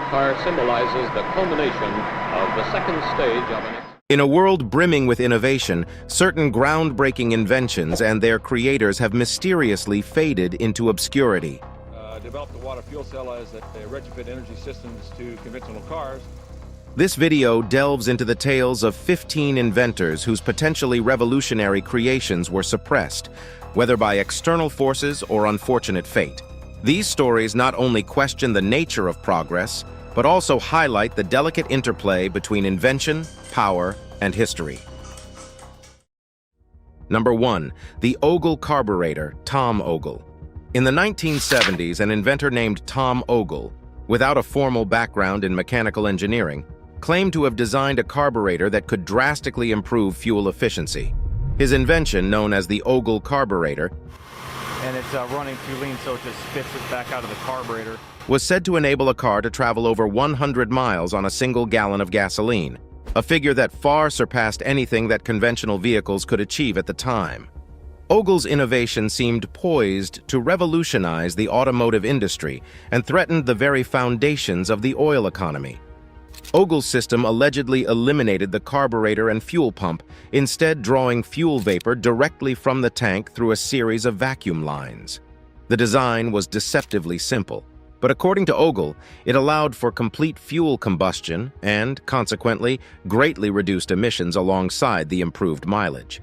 car symbolizes the culmination of the second stage of an... In a world brimming with innovation, certain groundbreaking inventions and their creators have mysteriously faded into obscurity. Developed the water fuel cell as a retrofit energy systems to conventional cars. This video delves into the tales of 15 inventors whose potentially revolutionary creations were suppressed, whether by external forces or unfortunate fate. These stories not only question the nature of progress, but also highlight the delicate interplay between invention, power, and history. Number 1. The Ogle carburetor, Tom Ogle. In the 1970s, an inventor named Tom Ogle, without a formal background in mechanical engineering, claimed to have designed a carburetor that could drastically improve fuel efficiency. His invention, known as the Ogle carburetor, and it's running through lean, so it just spits it back out of the carburetor, was said to enable a car to travel over 100 miles on a single gallon of gasoline, a figure that far surpassed anything that conventional vehicles could achieve at the time. Ogle's innovation seemed poised to revolutionize the automotive industry and threatened the very foundations of the oil economy. Ogle's system allegedly eliminated the carburetor and fuel pump, instead drawing fuel vapor directly from the tank through a series of vacuum lines. The design was deceptively simple, but according to Ogle, it allowed for complete fuel combustion and, consequently, greatly reduced emissions alongside the improved mileage.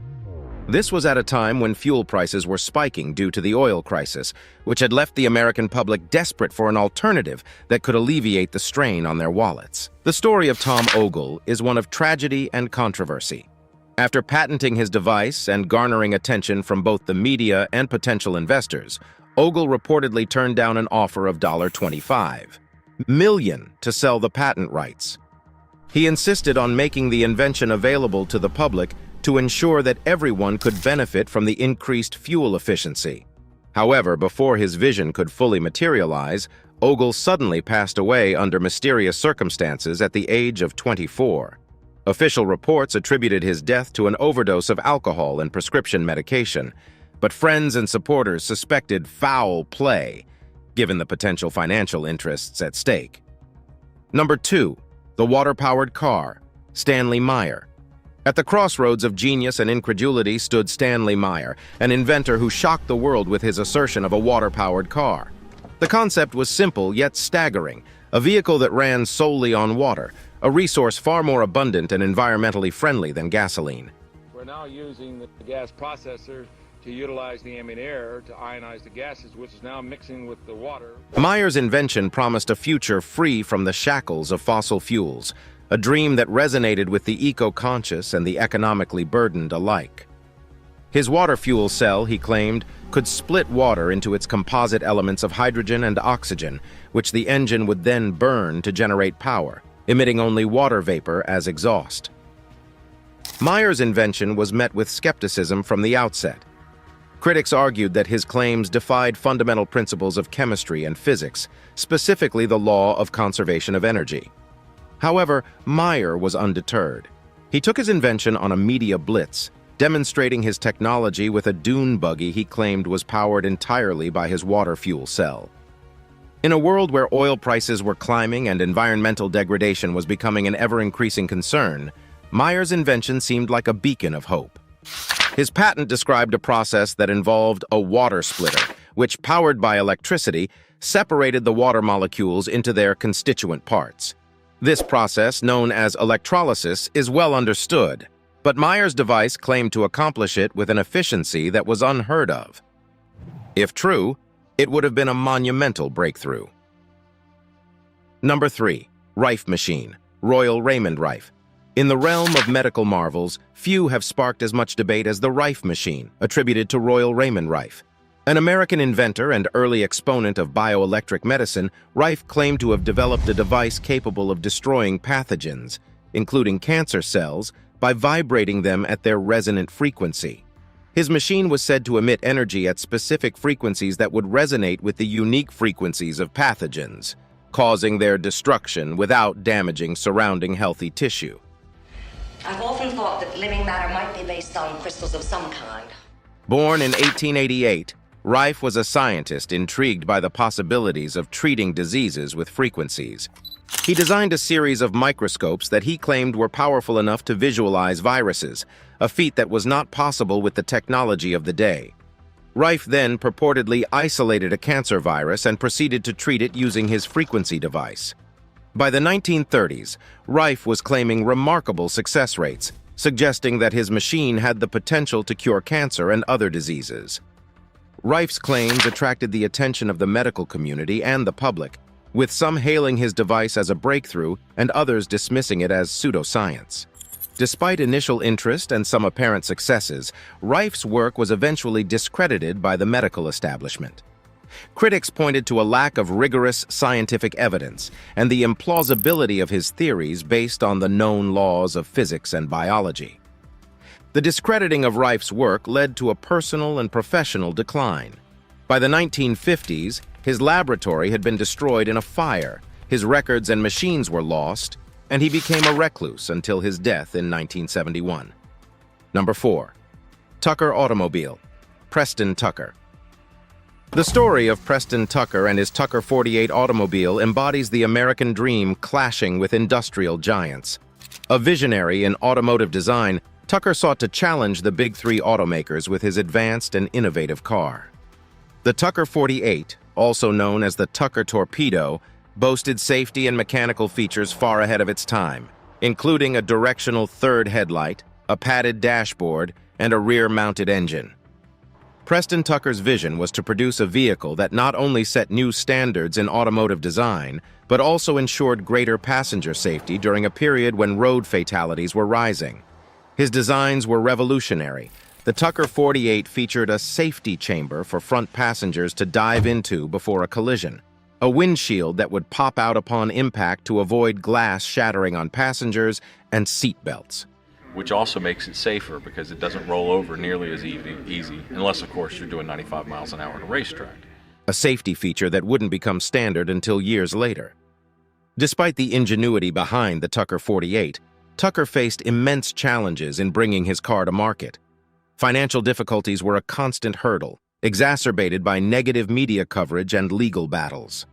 This was at a time when fuel prices were spiking due to the oil crisis, which had left the American public desperate for an alternative that could alleviate the strain on their wallets. The story of Tom Ogle is one of tragedy and controversy. After patenting his device and garnering attention from both the media and potential investors, Ogle reportedly turned down an offer of $25 million to sell the patent rights. He insisted on making the invention available to the public to ensure that everyone could benefit from the increased fuel efficiency. However, before his vision could fully materialize, Ogle suddenly passed away under mysterious circumstances at the age of 24. Official reports attributed his death to an overdose of alcohol and prescription medication, but friends and supporters suspected foul play, given the potential financial interests at stake. Number 2. The water-powered car, Stanley Meyer. At the crossroads of genius and incredulity stood Stanley Meyer, an inventor who shocked the world with his assertion of a water-powered car. The concept was simple yet staggering, a vehicle that ran solely on water, a resource far more abundant and environmentally friendly than gasoline. We're now using the gas processor to utilize the ambient air to ionize the gases, which is now mixing with the water. Meyer's invention promised a future free from the shackles of fossil fuels, a dream that resonated with the eco-conscious and the economically burdened alike. His water fuel cell, he claimed, could split water into its composite elements of hydrogen and oxygen, which the engine would then burn to generate power, emitting only water vapor as exhaust. Meyer's invention was met with skepticism from the outset. Critics argued that his claims defied fundamental principles of chemistry and physics, specifically the law of conservation of energy. However, Meyer was undeterred. He took his invention on a media blitz, demonstrating his technology with a dune buggy he claimed was powered entirely by his water fuel cell. In a world where oil prices were climbing and environmental degradation was becoming an ever-increasing concern, Meyer's invention seemed like a beacon of hope. His patent described a process that involved a water splitter, which, powered by electricity, separated the water molecules into their constituent parts. This process, known as electrolysis, is well understood, but Meyer's device claimed to accomplish it with an efficiency that was unheard of. If true, it would have been a monumental breakthrough. Number 3. Rife machine, Royal Raymond Rife. In the realm of medical marvels, few have sparked as much debate as the Rife machine, attributed to Royal Raymond Rife. An American inventor and early exponent of bioelectric medicine, Rife claimed to have developed a device capable of destroying pathogens, including cancer cells, by vibrating them at their resonant frequency. His machine was said to emit energy at specific frequencies that would resonate with the unique frequencies of pathogens, causing their destruction without damaging surrounding healthy tissue. I've often thought that living matter might be based on crystals of some kind. Born in 1888, Rife was a scientist intrigued by the possibilities of treating diseases with frequencies. He designed a series of microscopes that he claimed were powerful enough to visualize viruses, a feat that was not possible with the technology of the day. Rife then purportedly isolated a cancer virus and proceeded to treat it using his frequency device. By the 1930s, Rife was claiming remarkable success rates, suggesting that his machine had the potential to cure cancer and other diseases. Rife's claims attracted the attention of the medical community and the public, with some hailing his device as a breakthrough and others dismissing it as pseudoscience. Despite initial interest and some apparent successes, Rife's work was eventually discredited by the medical establishment. Critics pointed to a lack of rigorous scientific evidence and the implausibility of his theories based on the known laws of physics and biology. The discrediting of Rife's work led to a personal and professional decline. By the 1950s, his laboratory had been destroyed in a fire, his records and machines were lost, and he became a recluse until his death in 1971. Number 4. Tucker Automobile. Preston Tucker. The story of Preston Tucker and his Tucker 48 automobile embodies the American dream clashing with industrial giants. A visionary in automotive design, Tucker sought to challenge the big three automakers with his advanced and innovative car. The Tucker 48, also known as the Tucker Torpedo, boasted safety and mechanical features far ahead of its time, including a directional third headlight, a padded dashboard, and a rear-mounted engine. Preston Tucker's vision was to produce a vehicle that not only set new standards in automotive design, but also ensured greater passenger safety during a period when road fatalities were rising. His designs were revolutionary. The Tucker 48 featured a safety chamber for front passengers to dive into before a collision, a windshield that would pop out upon impact to avoid glass shattering on passengers, and seat belts. Which also makes it safer because it doesn't roll over nearly as easy, unless, of course, you're doing 95 miles an hour on a racetrack. A safety feature that wouldn't become standard until years later. Despite the ingenuity behind the Tucker 48, Tucker faced immense challenges in bringing his car to market. Financial difficulties were a constant hurdle, exacerbated by negative media coverage and legal battles.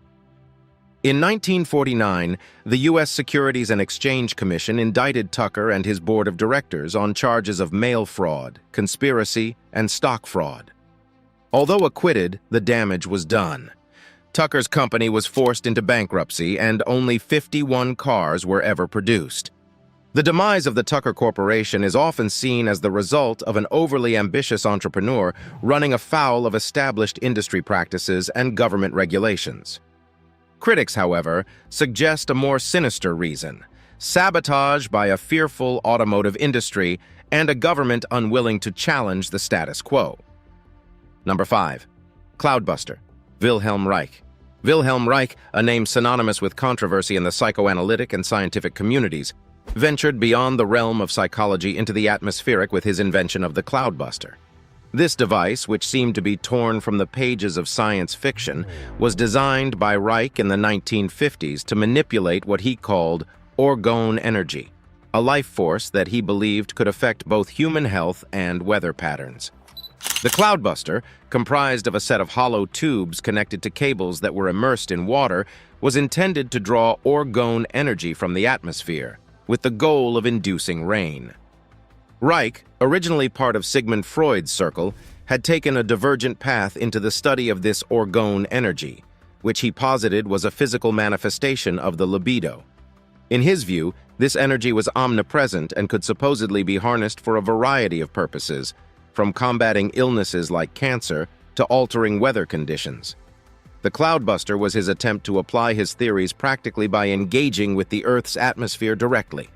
In 1949, the U.S. Securities and Exchange Commission indicted Tucker and his board of directors on charges of mail fraud, conspiracy, and stock fraud. Although acquitted, the damage was done. Tucker's company was forced into bankruptcy, and only 51 cars were ever produced. The demise of the Tucker Corporation is often seen as the result of an overly ambitious entrepreneur running afoul of established industry practices and government regulations. Critics, however, suggest a more sinister reason: sabotage by a fearful automotive industry and a government unwilling to challenge the status quo. Number 5. Cloudbuster. Wilhelm Reich. Wilhelm Reich, a name synonymous with controversy in the psychoanalytic and scientific communities, ventured beyond the realm of psychology into the atmospheric with his invention of the Cloudbuster. This device, which seemed to be torn from the pages of science fiction, was designed by Reich in the 1950s to manipulate what he called orgone energy, a life force that he believed could affect both human health and weather patterns. The Cloudbuster, comprised of a set of hollow tubes connected to cables that were immersed in water, was intended to draw orgone energy from the atmosphere, with the goal of inducing rain. Reich, originally part of Sigmund Freud's circle, had taken a divergent path into the study of this orgone energy, which he posited was a physical manifestation of the libido. In his view, this energy was omnipresent and could supposedly be harnessed for a variety of purposes, from combating illnesses like cancer to altering weather conditions. The Cloudbuster was his attempt to apply his theories practically by engaging with the Earth's atmosphere directly.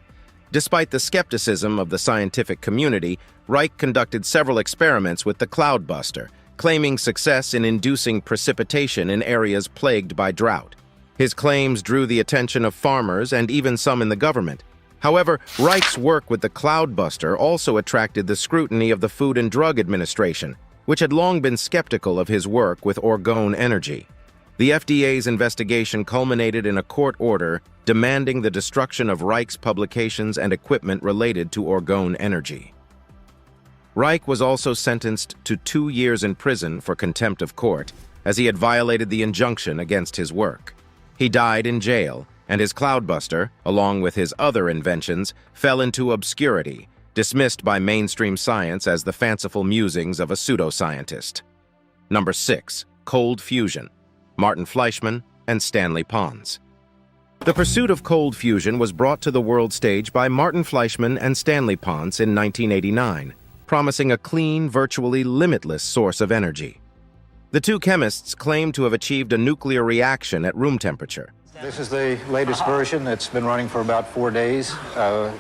Despite the skepticism of the scientific community, Reich conducted several experiments with the Cloudbuster, claiming success in inducing precipitation in areas plagued by drought. His claims drew the attention of farmers and even some in the government. However, Reich's work with the Cloudbuster also attracted the scrutiny of the Food and Drug Administration, which had long been skeptical of his work with orgone energy. The FDA's investigation culminated in a court order demanding the destruction of Reich's publications and equipment related to orgone energy. Reich was also sentenced to 2 years in prison for contempt of court, as he had violated the injunction against his work. He died in jail, and his cloudbuster, along with his other inventions, fell into obscurity, dismissed by mainstream science as the fanciful musings of a pseudoscientist. Number 6. Cold fusion. Martin Fleischmann and Stanley Pons. The pursuit of cold fusion was brought to the world stage by Martin Fleischmann and Stanley Pons in 1989, promising a clean, virtually limitless source of energy. The two chemists claim to have achieved a nuclear reaction at room temperature. This is the latest version. It's been running for about 4 days.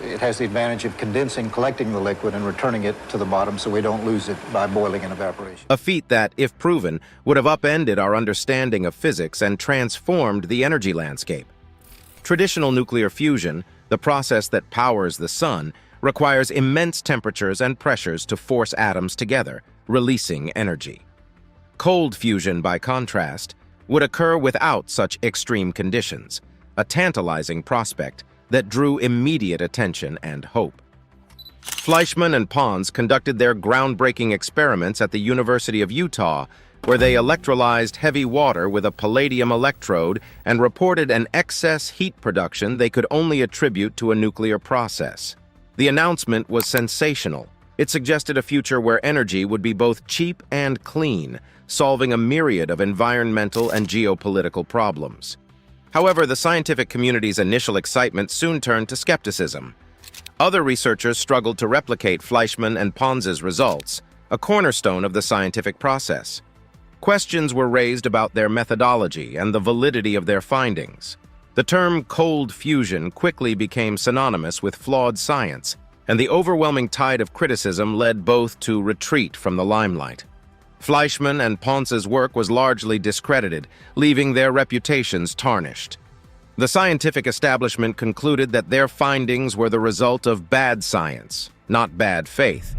It has the advantage of condensing, collecting the liquid, and returning it to the bottom so we don't lose it by boiling and evaporation. A feat that, if proven, would have upended our understanding of physics and transformed the energy landscape. Traditional nuclear fusion, the process that powers the sun, requires immense temperatures and pressures to force atoms together, releasing energy. Cold fusion, by contrast, would occur without such extreme conditions, a tantalizing prospect that drew immediate attention and hope. Fleischmann and Pons conducted their groundbreaking experiments at the University of Utah, where they electrolyzed heavy water with a palladium electrode and reported an excess heat production they could only attribute to a nuclear process. The announcement was sensational. It suggested a future where energy would be both cheap and clean, solving a myriad of environmental and geopolitical problems. However, the scientific community's initial excitement soon turned to skepticism. Other researchers struggled to replicate Fleischmann and Pons's results, a cornerstone of the scientific process. Questions were raised about their methodology and the validity of their findings. The term cold fusion quickly became synonymous with flawed science, and the overwhelming tide of criticism led both to retreat from the limelight. Fleischmann and Pons's work was largely discredited, leaving their reputations tarnished. The scientific establishment concluded that their findings were the result of bad science, not bad faith,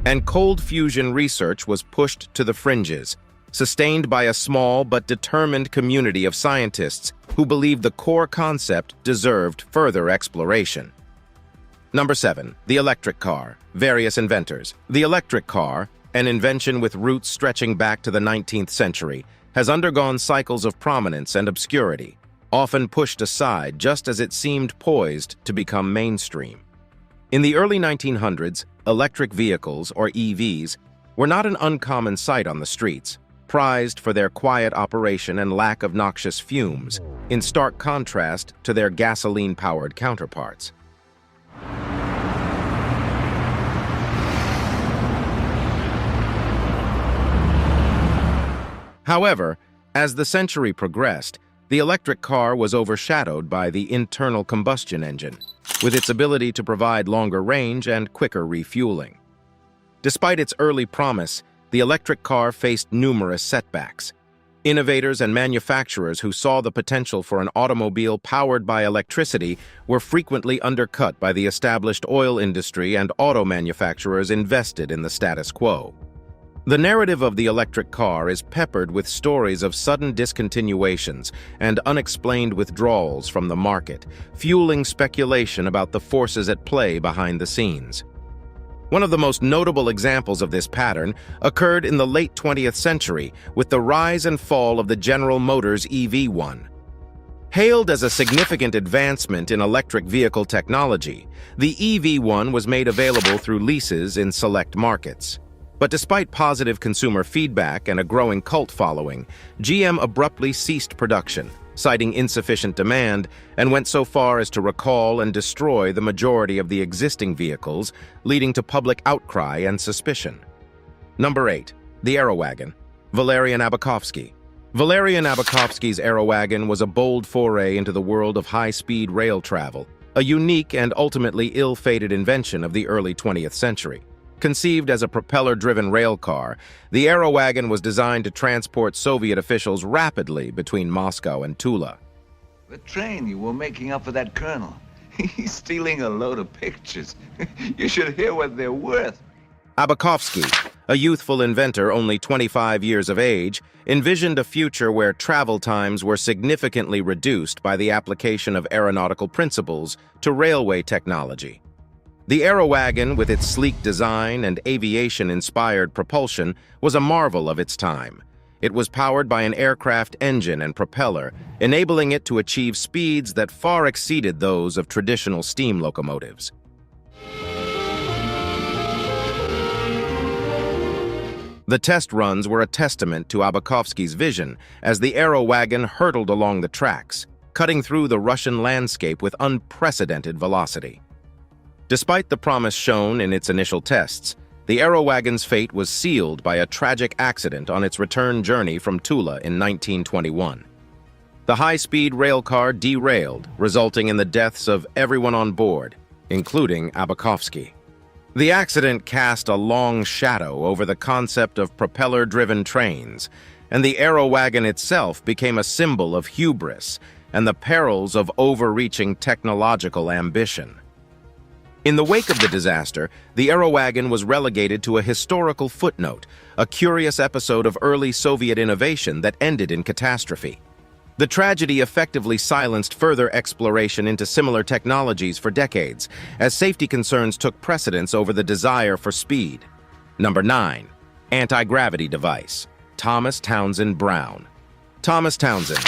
and cold fusion research was pushed to the fringes, sustained by a small but determined community of scientists who believed the core concept deserved further exploration. Number 7. The electric car. Various inventors. The electric car, an invention with roots stretching back to the 19th century, has undergone cycles of prominence and obscurity, often pushed aside just as it seemed poised to become mainstream. In the early 1900s, electric vehicles, or EVs, were not an uncommon sight on the streets, prized for their quiet operation and lack of noxious fumes, in stark contrast to their gasoline-powered counterparts. However, as the century progressed, the electric car was overshadowed by the internal combustion engine, with its ability to provide longer range and quicker refueling. Despite its early promise, the electric car faced numerous setbacks. Innovators and manufacturers who saw the potential for an automobile powered by electricity were frequently undercut by the established oil industry and auto manufacturers invested in the status quo. The narrative of the electric car is peppered with stories of sudden discontinuations and unexplained withdrawals from the market, fueling speculation about the forces at play behind the scenes. One of the most notable examples of this pattern occurred in the late 20th century with the rise and fall of the General Motors EV1. Hailed as a significant advancement in electric vehicle technology, the EV1 was made available through leases in select markets. But despite positive consumer feedback and a growing cult following, GM abruptly ceased production, citing insufficient demand, and went so far as to recall and destroy the majority of the existing vehicles, leading to public outcry and suspicion. Number 8. The Aerowagon. Valerian Abakovsky. Valerian Abakovsky's Aerowagon was a bold foray into the world of high-speed rail travel, a unique and ultimately ill-fated invention of the early 20th century. Conceived as a propeller-driven rail car, the Aerowagon was designed to transport Soviet officials rapidly between Moscow and Tula. The train you were making up for that colonel. He's stealing a load of pictures. You should hear what they're worth. Abakovsky, a youthful inventor only 25 years of age, envisioned a future where travel times were significantly reduced by the application of aeronautical principles to railway technology. The Aerowagon, with its sleek design and aviation-inspired propulsion, was a marvel of its time. It was powered by an aircraft engine and propeller, enabling it to achieve speeds that far exceeded those of traditional steam locomotives. The test runs were a testament to Abakovsky's vision as the aero wagon hurtled along the tracks, cutting through the Russian landscape with unprecedented velocity. Despite the promise shown in its initial tests, the aero wagon's fate was sealed by a tragic accident on its return journey from Tula in 1921. The high-speed railcar derailed, resulting in the deaths of everyone on board, including Abakovsky. The accident cast a long shadow over the concept of propeller-driven trains, and the aero wagon itself became a symbol of hubris and the perils of overreaching technological ambition. In the wake of the disaster, the aero wagon was relegated to a historical footnote, a curious episode of early Soviet innovation that ended in catastrophe. The tragedy effectively silenced further exploration into similar technologies for decades, as safety concerns took precedence over the desire for speed. Number 9. Anti-gravity device. Thomas Townsend Brown. Thomas Townsend.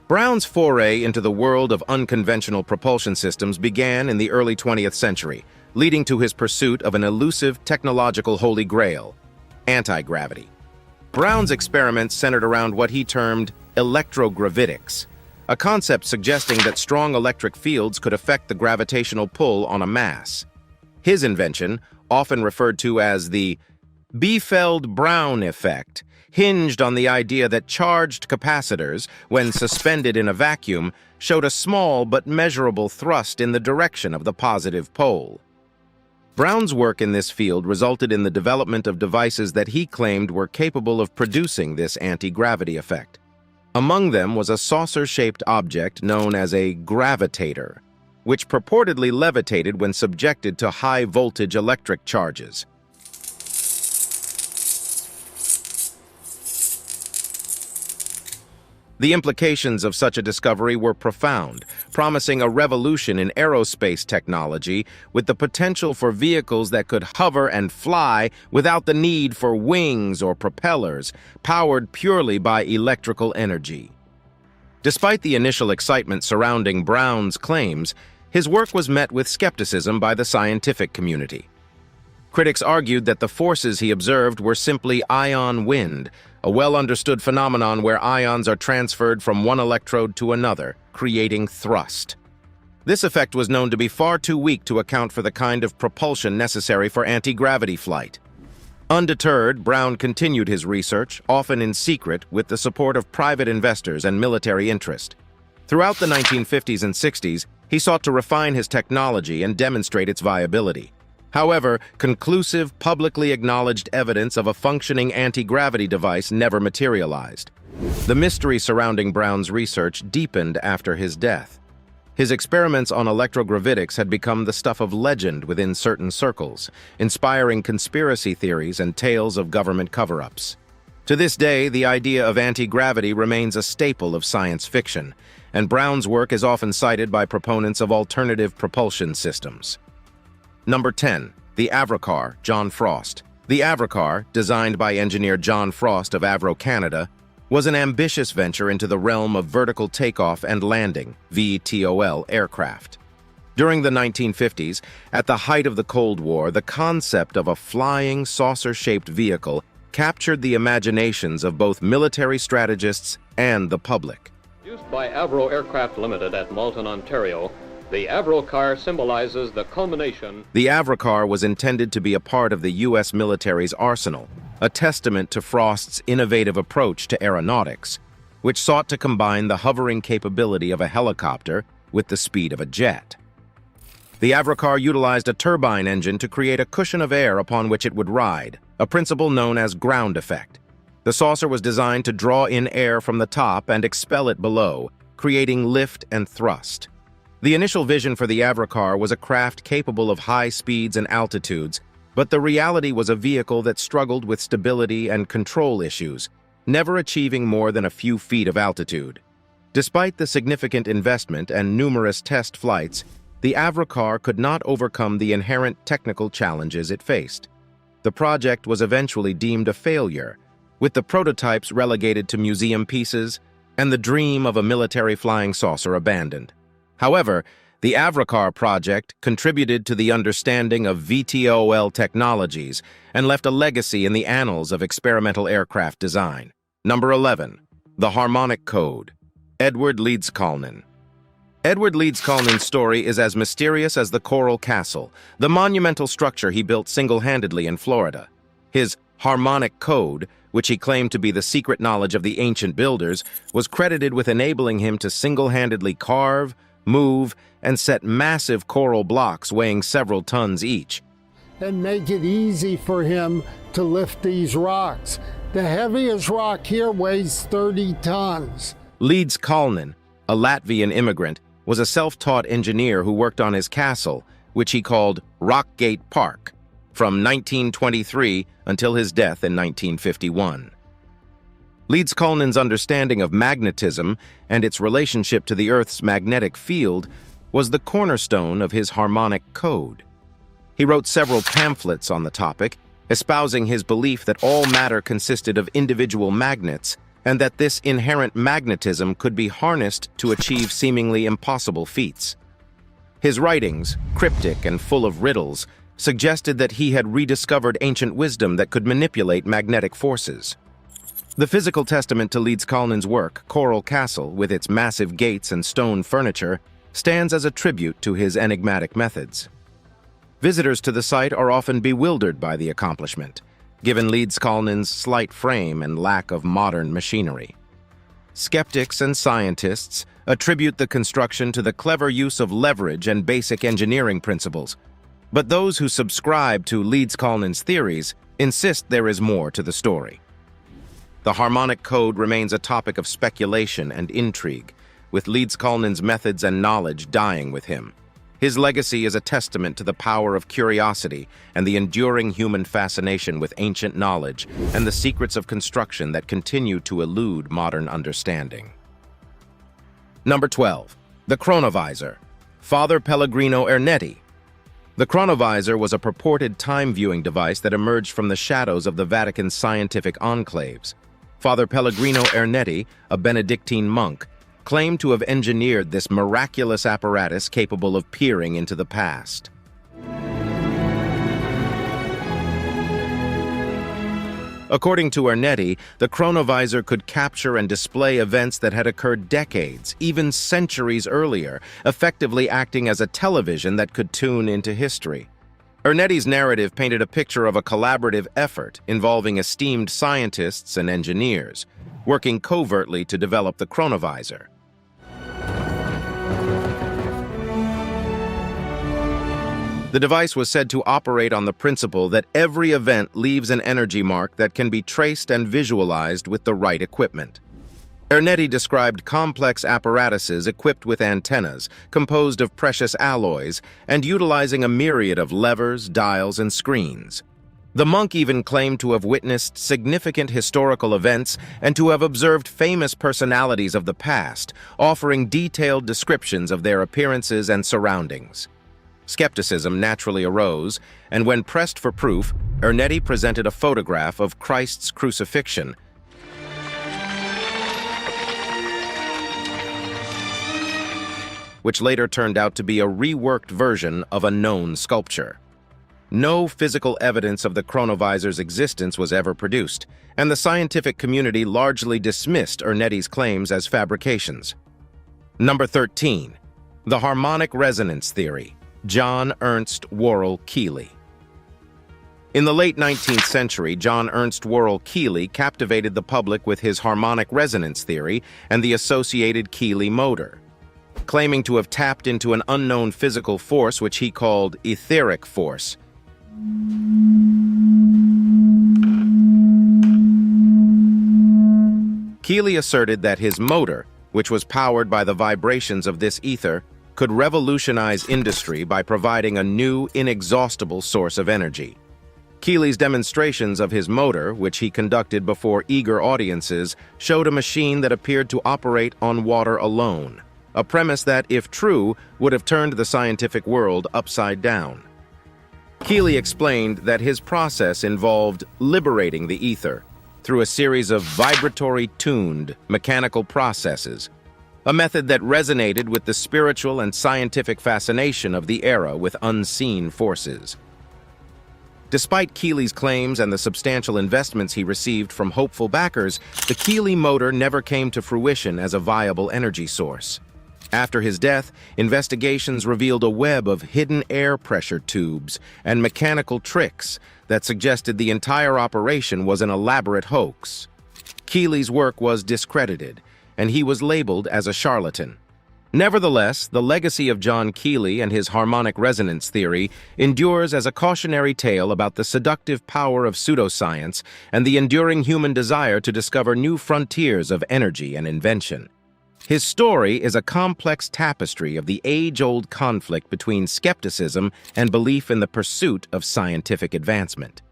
Brown's foray into the world of unconventional propulsion systems began in the early 20th century, leading to his pursuit of an elusive technological holy grail, anti-gravity. Brown's experiments centered around what he termed electrogravitics, a concept suggesting that strong electric fields could affect the gravitational pull on a mass. His invention, often referred to as the Biefeld-Brown effect, hinged on the idea that charged capacitors, when suspended in a vacuum, showed a small but measurable thrust in the direction of the positive pole. Brown's work in this field resulted in the development of devices that he claimed were capable of producing this anti-gravity effect. Among them was a saucer-shaped object known as a gravitator, which purportedly levitated when subjected to high-voltage electric charges. The implications of such a discovery were profound, promising a revolution in aerospace technology with the potential for vehicles that could hover and fly without the need for wings or propellers, powered purely by electrical energy. Despite the initial excitement surrounding Brown's claims, his work was met with skepticism by the scientific community. Critics argued that the forces he observed were simply ion wind, a well-understood phenomenon where ions are transferred from one electrode to another, creating thrust. This effect was known to be far too weak to account for the kind of propulsion necessary for anti-gravity flight. Undeterred, Brown continued his research, often in secret, with the support of private investors and military interest. Throughout the 1950s and 60s, he sought to refine his technology and demonstrate its viability. However, conclusive, publicly acknowledged evidence of a functioning anti-gravity device never materialized. The mystery surrounding Brown's research deepened after his death. His experiments on electrogravitics had become the stuff of legend within certain circles, inspiring conspiracy theories and tales of government cover-ups. To this day, the idea of anti-gravity remains a staple of science fiction, and Brown's work is often cited by proponents of alternative propulsion systems. Number 10. The Avrocar, John Frost. The Avrocar, designed by engineer John Frost of Avro, Canada, was an ambitious venture into the realm of vertical takeoff and landing, VTOL, aircraft. During the 1950s, at the height of the Cold War, the concept of a flying, saucer-shaped vehicle captured the imaginations of both military strategists and the public. Produced by Avro Aircraft Limited at Malton, Ontario, the Avrocar symbolizes the culmination. The Avrocar was intended to be a part of the U.S. military's arsenal, a testament to Frost's innovative approach to aeronautics, which sought to combine the hovering capability of a helicopter with the speed of a jet. The Avrocar utilized a turbine engine to create a cushion of air upon which it would ride, a principle known as ground effect. The saucer was designed to draw in air from the top and expel it below, creating lift and thrust. The initial vision for the Avrocar was a craft capable of high speeds and altitudes, but the reality was a vehicle that struggled with stability and control issues, never achieving more than a few feet of altitude. Despite the significant investment and numerous test flights, the Avrocar could not overcome the inherent technical challenges it faced. The project was eventually deemed a failure, with the prototypes relegated to museum pieces and the dream of a military flying saucer abandoned. However, the Avrocar project contributed to the understanding of VTOL technologies and left a legacy in the annals of experimental aircraft design. Number 11. The Harmonic Code. Edward Leedskalnin. Edward Leedskalnin's story is as mysterious as the Coral Castle, the monumental structure he built single-handedly in Florida. His Harmonic Code, which he claimed to be the secret knowledge of the ancient builders, was credited with enabling him to single-handedly carve, move, and set massive coral blocks weighing several tons each. And make it easy for him to lift these rocks. The heaviest rock here weighs 30 tons. Leedskalnin, a Latvian immigrant, was a self-taught engineer who worked on his castle, which he called Rockgate Park, from 1923 until his death in 1951. Leedskalnin's understanding of magnetism and its relationship to the Earth's magnetic field was the cornerstone of his Harmonic Code. He wrote several pamphlets on the topic, espousing his belief that all matter consisted of individual magnets and that this inherent magnetism could be harnessed to achieve seemingly impossible feats. His writings, cryptic and full of riddles, suggested that he had rediscovered ancient wisdom that could manipulate magnetic forces. The physical testament to Leedskalnin's work, Coral Castle, with its massive gates and stone furniture, stands as a tribute to his enigmatic methods. Visitors to the site are often bewildered by the accomplishment, given Leedskalnin's slight frame and lack of modern machinery. Skeptics and scientists attribute the construction to the clever use of leverage and basic engineering principles, but those who subscribe to Leedskalnin's theories insist there is more to the story. The Harmonic Code remains a topic of speculation and intrigue, with Leedskalnin's methods and knowledge dying with him. His legacy is a testament to the power of curiosity and the enduring human fascination with ancient knowledge and the secrets of construction that continue to elude modern understanding. Number 12. The Chronovisor. Father Pellegrino Ernetti. The chronovisor was a purported time-viewing device that emerged from the shadows of the Vatican's scientific enclaves. Father Pellegrino Ernetti, a Benedictine monk, claimed to have engineered this miraculous apparatus capable of peering into the past. According to Ernetti, the chronovisor could capture and display events that had occurred decades, even centuries earlier, effectively acting as a television that could tune into history. Ernetti's narrative painted a picture of a collaborative effort involving esteemed scientists and engineers, working covertly to develop the chronovisor. The device was said to operate on the principle that every event leaves an energy mark that can be traced and visualized with the right equipment. Ernetti described complex apparatuses equipped with antennas, composed of precious alloys, and utilizing a myriad of levers, dials, and screens. The monk even claimed to have witnessed significant historical events and to have observed famous personalities of the past, offering detailed descriptions of their appearances and surroundings. Skepticism naturally arose, and when pressed for proof, Ernetti presented a photograph of Christ's crucifixion, which later turned out to be a reworked version of a known sculpture. No physical evidence of the chronovisor's existence was ever produced, and the scientific community largely dismissed Ernetti's claims as fabrications. Number 13. The Harmonic Resonance Theory. John Ernst Worrell Keely. In the late 19th century, John Ernst Worrell Keely captivated the public with his harmonic resonance theory and the associated Keely motor. Claiming to have tapped into an unknown physical force which he called etheric force, Keely asserted that his motor, which was powered by the vibrations of this ether, could revolutionize industry by providing a new, inexhaustible source of energy. Keely's demonstrations of his motor, which he conducted before eager audiences, showed a machine that appeared to operate on water alone, a premise that, if true, would have turned the scientific world upside down. Keely explained that his process involved liberating the ether through a series of vibratory-tuned mechanical processes, a method that resonated with the spiritual and scientific fascination of the era with unseen forces. Despite Keely's claims and the substantial investments he received from hopeful backers, the Keely motor never came to fruition as a viable energy source. After his death, investigations revealed a web of hidden air pressure tubes and mechanical tricks that suggested the entire operation was an elaborate hoax. Keely's work was discredited, and he was labeled as a charlatan. Nevertheless, the legacy of John Keely and his harmonic resonance theory endures as a cautionary tale about the seductive power of pseudoscience and the enduring human desire to discover new frontiers of energy and invention. His story is a complex tapestry of the age-old conflict between skepticism and belief in the pursuit of scientific advancement.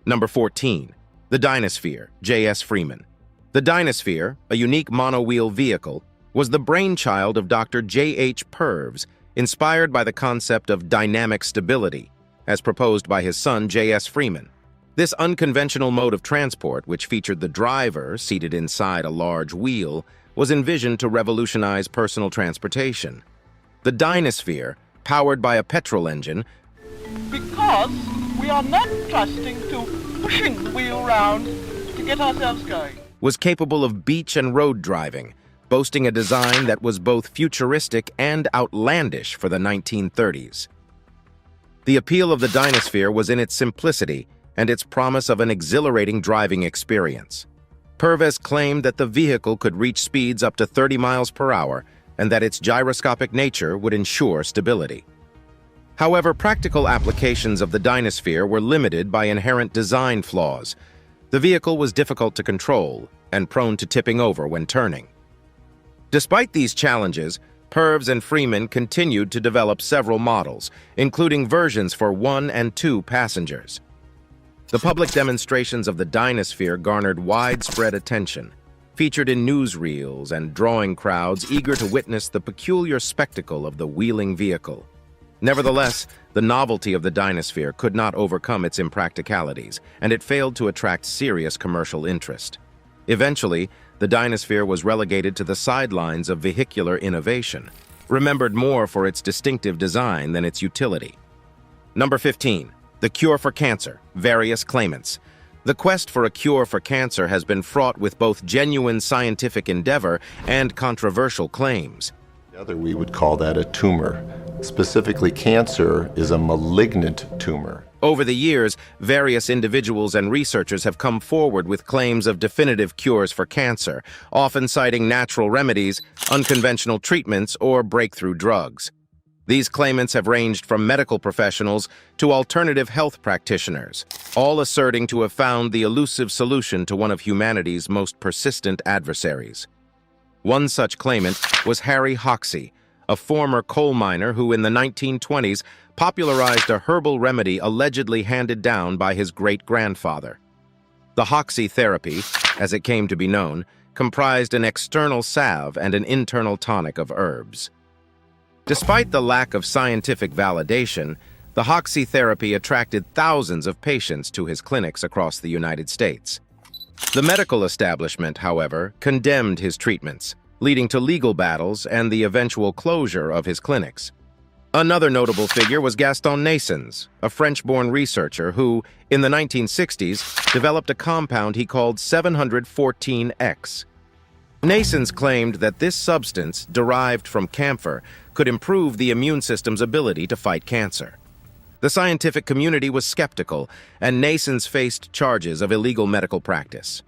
Number 14. The Dynasphere, J.S. Freeman. The Dynasphere, a unique monowheel vehicle, was the brainchild of Dr. J.H. Purves, inspired by the concept of dynamic stability, as proposed by his son J.S. Freeman. This unconventional mode of transport, which featured the driver seated inside a large wheel, was envisioned to revolutionize personal transportation. The Dynasphere, powered by a petrol engine, because we are not trusting to pushing the wheel round to get ourselves going, was capable of beach and road driving, boasting a design that was both futuristic and outlandish for the 1930s. The appeal of the Dynasphere was in its simplicity and its promise of an exhilarating driving experience. Purves claimed that the vehicle could reach speeds up to 30 miles per hour and that its gyroscopic nature would ensure stability. However, practical applications of the Dynasphere were limited by inherent design flaws. The vehicle was difficult to control and prone to tipping over when turning. Despite these challenges, Purves and Freeman continued to develop several models, including versions for 1 and 2 passengers. The public demonstrations of the Dynasphere garnered widespread attention, featured in newsreels and drawing crowds eager to witness the peculiar spectacle of the wheeling vehicle. Nevertheless, the novelty of the Dynasphere could not overcome its impracticalities, and it failed to attract serious commercial interest. Eventually, the Dynasphere was relegated to the sidelines of vehicular innovation, remembered more for its distinctive design than its utility. Number 15. The Cure for Cancer, Various Claimants. The quest for a cure for cancer has been fraught with both genuine scientific endeavor and controversial claims. We would call that a tumor. Specifically, cancer is a malignant tumor. Over the years, various individuals and researchers have come forward with claims of definitive cures for cancer, often citing natural remedies, unconventional treatments, or breakthrough drugs. These claimants have ranged from medical professionals to alternative health practitioners, all asserting to have found the elusive solution to one of humanity's most persistent adversaries. One such claimant was Harry Hoxsey, a former coal miner who in the 1920s popularized a herbal remedy allegedly handed down by his great-grandfather. The Hoxsey therapy, as it came to be known, comprised an external salve and an internal tonic of herbs. Despite the lack of scientific validation, the Hoxsey therapy attracted thousands of patients to his clinics across the United States. The medical establishment, however, condemned his treatments, leading to legal battles and the eventual closure of his clinics. Another notable figure was Gaston Naessens, a French-born researcher who, in the 1960s, developed a compound he called 714X. Naessens claimed that this substance, derived from camphor, could improve the immune system's ability to fight cancer. The scientific community was skeptical, and Naessens faced charges of illegal medical practice.